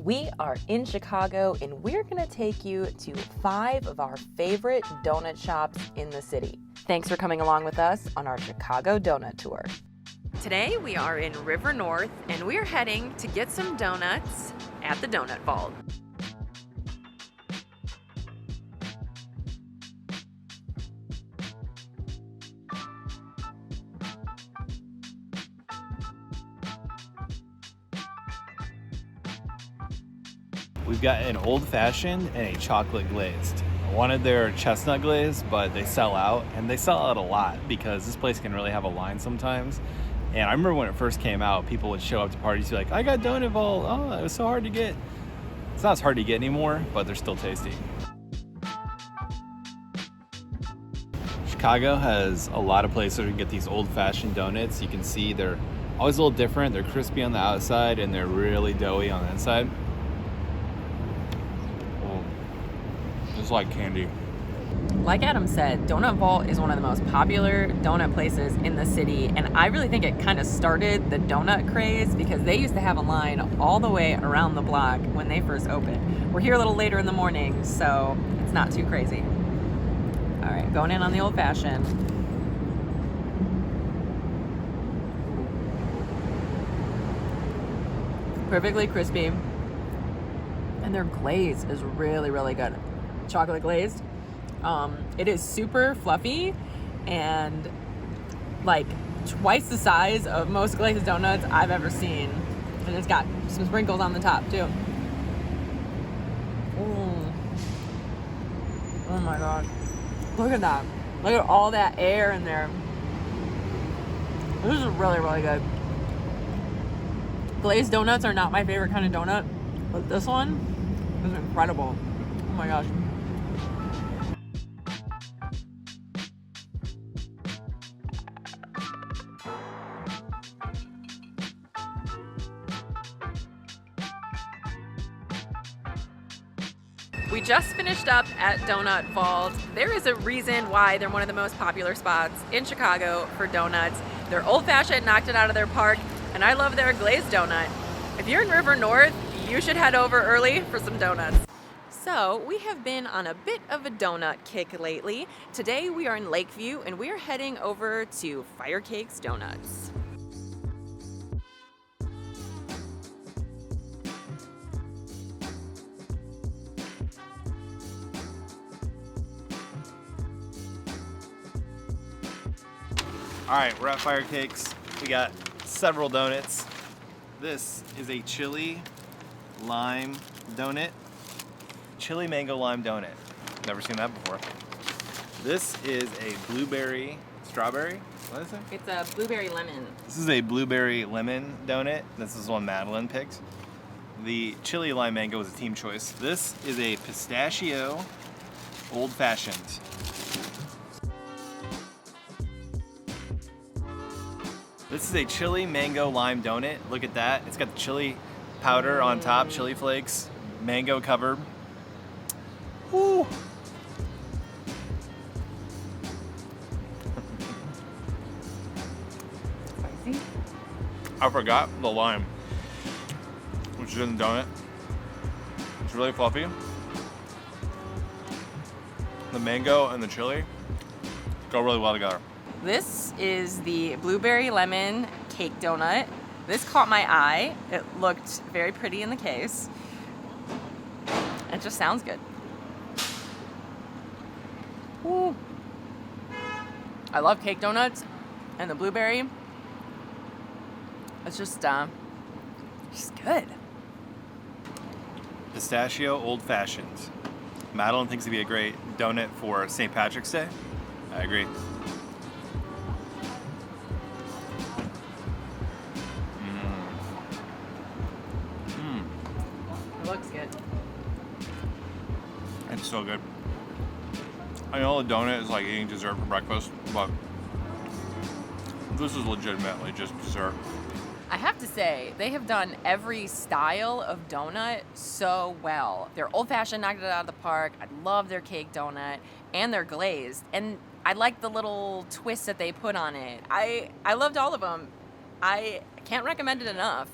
We are in Chicago and we're gonna take you to 5 of our favorite donut shops in the city. Thanks for coming along with us on our Chicago Donut Tour. Today we are in River North and we're heading to get some donuts at the Doughnut Vault. We've got an old-fashioned and a chocolate glazed. I wanted their chestnut glazed, but they sell out, and they sell out a lot because this place can really have a line sometimes. And I remember when it first came out, people would show up to parties and be like, I got Doughnut Vault. Oh, it was so hard to get. It's not as hard to get anymore, but they're still tasty. Chicago has a lot of places where you can get these old-fashioned donuts. You can see they're always a little different. They're crispy on the outside, and they're really doughy on the inside. It's like candy. Like Adam said, Doughnut Vault is one of the most popular donut places in the city, and I really think it kind of started the donut craze because they used to have a line all the way around the block when they first opened. We're here a little later in the morning, so it's not too crazy. All right, going in on the old fashioned. Perfectly crispy, and their glaze is really, really good. Chocolate glazed. It is super fluffy and like twice the size of most glazed donuts I've ever seen. And it's got some sprinkles on the top too. Oh my god. Look at that. Look at all that air in there. This is really, really good. Glazed donuts are not my favorite kind of donut, but this one is incredible. Oh my gosh. We just finished up at Doughnut Vault. There is a reason why they're one of the most popular spots in Chicago for donuts. Their old-fashioned knocked it out of their park, and I love their glazed donut. If you're in River North, you should head over early for some donuts. So we have been on a bit of a donut kick lately. Today we are in Lakeview and we are heading over to Firecakes Donuts. All right, we're at Firecakes. We got several donuts. This is a chili lime donut. Chili mango lime donut. Never seen that before. This is a blueberry strawberry. What is it? It's a blueberry lemon. This is a blueberry lemon donut. This is one Madeline picked. The chili lime mango was a team choice. This is a pistachio old fashioned. This is a chili mango lime donut. Look at that. It's got the chili powder on top, chili flakes, mango covered. Woo! Spicy? I forgot the lime, which is in the donut. It's really fluffy. The mango and the chili go really well together. This is the blueberry lemon cake donut. This caught my eye. It looked very pretty in the case. It just sounds good. Ooh. I love cake donuts and the blueberry. It's just good. Pistachio old fashioned. Madeline thinks it'd be a great donut for St. Patrick's Day. I agree. It looks good. It's so good. I know a donut is like eating dessert for breakfast, but this is legitimately just dessert. I have to say, they have done every style of donut so well. Their old-fashioned knocked it out of the park. I love their cake donut and their glazed. And I like the little twist that they put on it. I loved all of them. I can't recommend it enough.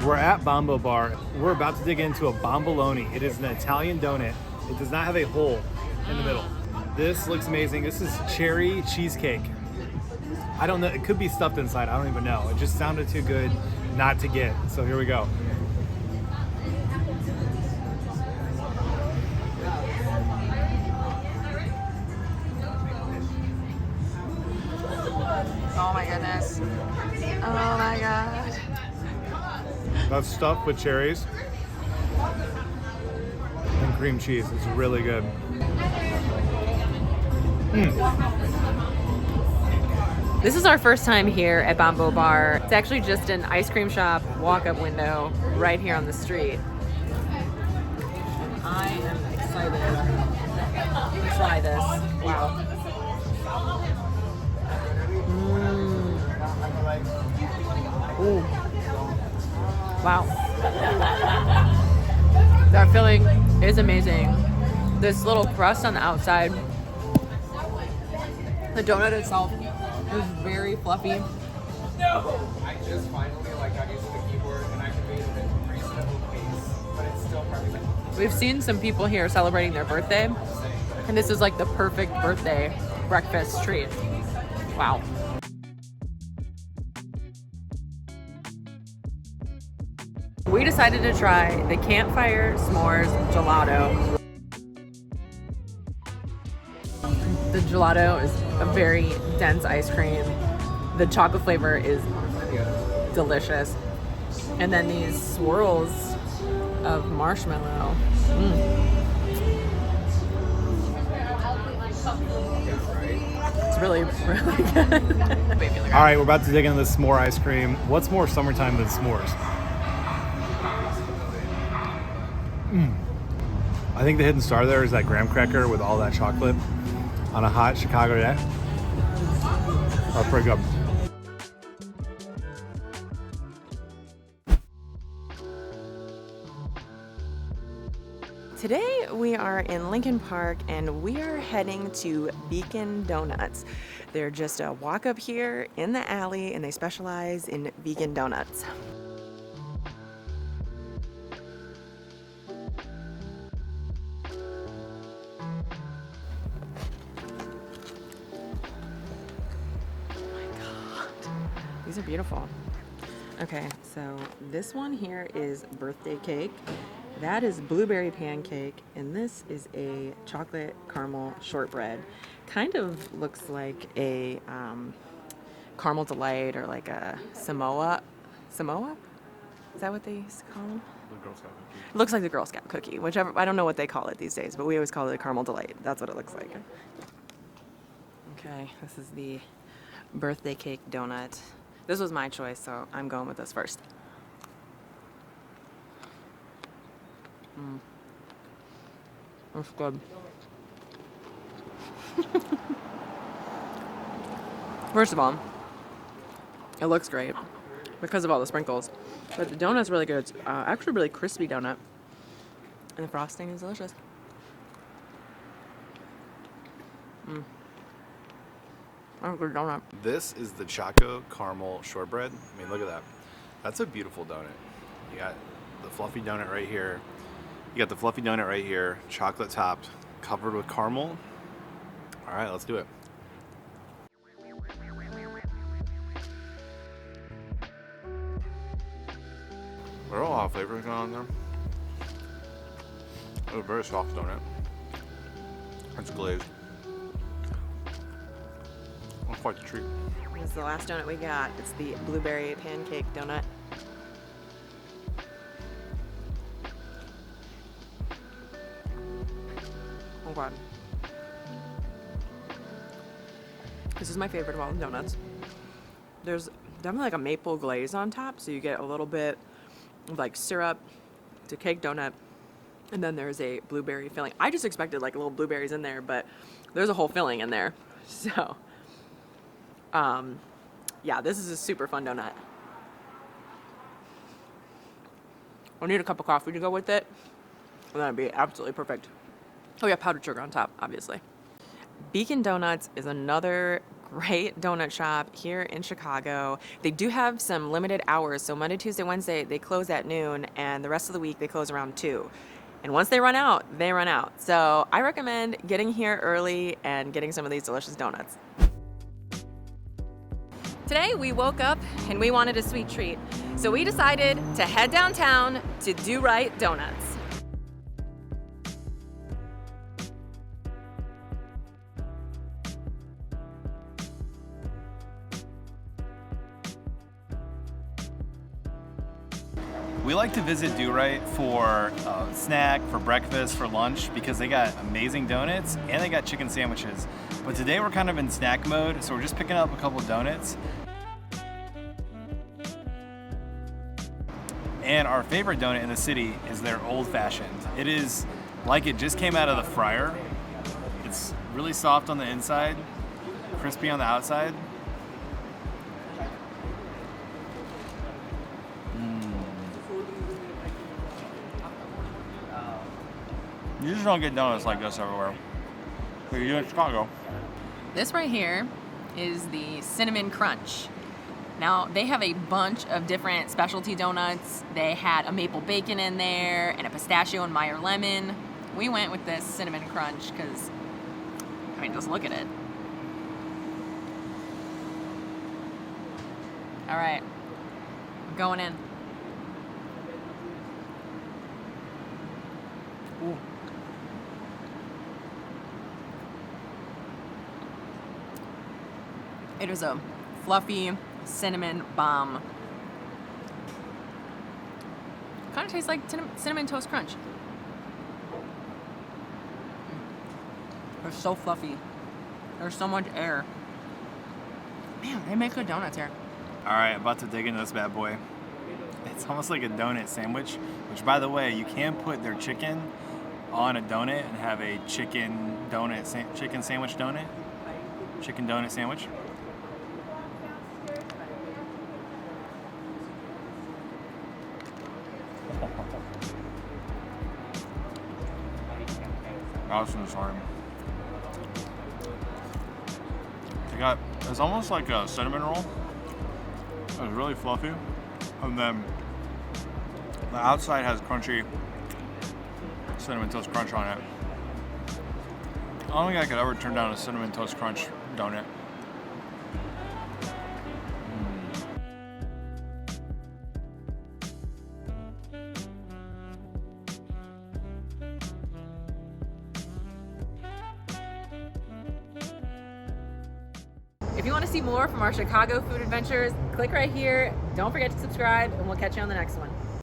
We're at Bambobar. We're about to dig into a bomboloni. It is an Italian donut. It does not have a hole in the middle. This looks amazing. This is cherry cheesecake. I don't know. It could be stuffed inside. I don't even know. It just sounded too good not to get. So here we go. Oh my goodness. Oh my god. That's stuffed with cherries and cream cheese. It's really good. This is our first time here at Bambobar. It's actually just an ice cream shop walk-up window right here on the street. I am excited to try this. Wow. Ooh. Wow. That filling is amazing. This little crust on the outside. The donut itself is very fluffy. I just finally got used to the keyboard and I can read it at a reasonable pace, but it's still perfect. We've seen some people here celebrating their birthday, and this is like the perfect birthday breakfast treat. Wow. We decided to try the Campfire S'mores Gelato. The gelato is a very dense ice cream. The chocolate flavor is delicious. And then these swirls of marshmallow. It's really, really good. All right, we're about to dig into the s'more ice cream. What's more summertime than s'mores? I think the hidden star there is that graham cracker with all that chocolate on a hot Chicago day. That's pretty good. Today we are in Lincoln Park and we are heading to Beacon Donuts. They're just a walk up here in the alley and they specialize in vegan donuts. These are beautiful. Okay, so this one here is birthday cake. That is blueberry pancake, and this is a chocolate caramel shortbread. Kind of looks like a caramel delight or like a Samoa? Is that what they used to call them? The Girl Scout cookie. It looks like the Girl Scout cookie, whichever. I don't know what they call it these days, but we always call it a caramel delight. That's what it looks like. Okay, this is the birthday cake donut. This was my choice, so I'm going with this first. That's good. First of all, it looks great because of all the sprinkles, but the donut's really good. It's actually a really crispy donut, and the frosting is delicious. That's a good donut. This is the Choco Caramel Shortbread. I mean, look at that. That's a beautiful donut. You got the fluffy donut right here. Chocolate topped, covered with caramel. All right, let's do it. There's a lot of flavors going on there. It's a very soft donut. It's glazed. Quite the treat. This is the last donut we got. It's the blueberry pancake donut. Oh god. This is my favorite of all the donuts. There's definitely like a maple glaze on top, so you get a little bit of like syrup to cake donut, and then there's a blueberry filling. I just expected like little blueberries in there, but there's a whole filling in there. So yeah, this is a super fun donut. I'll need a cup of coffee to go with it, and that'd be absolutely perfect. Oh yeah, powdered sugar on top, obviously. Beacon Donuts is another great donut shop here in Chicago. They do have some limited hours, so Monday, Tuesday, Wednesday, they close at noon, and the rest of the week, they close around 2. And once they run out, they run out. So I recommend getting here early and getting some of these delicious donuts. Today we woke up and we wanted a sweet treat. So we decided to head downtown to Do-Rite Donuts. We like to visit Do-Rite for a snack, for breakfast, for lunch, because they got amazing donuts and they got chicken sandwiches. But today we're kind of in snack mode, so we're just picking up a couple donuts. And our favorite donut in the city is their old fashioned. It is like it just came out of the fryer. It's really soft on the inside, crispy on the outside. You just don't get donuts like this everywhere. But you do in Chicago. This right here is the Cinnamon Crunch. Now, they have a bunch of different specialty donuts. They had a maple bacon in there and a pistachio and Meyer lemon. We went with this Cinnamon Crunch because, I mean, just look at it. All right, I'm going in. Ooh. It is a fluffy cinnamon bomb. Kind of tastes like cinnamon toast crunch. They're so fluffy. There's so much air. Man, they make good donuts here. All right, about to dig into this bad boy. It's almost like a donut sandwich, which, by the way, you can put their chicken on a donut and have a chicken sandwich donut. Chicken donut sandwich. Awesome, sorry. It's almost like a cinnamon roll. It's really fluffy. And then the outside has crunchy cinnamon toast crunch on it. I don't think I could ever turn down a cinnamon toast crunch donut. If you want to see more from our Chicago food adventures, click right here. Don't forget to subscribe, and we'll catch you on the next one.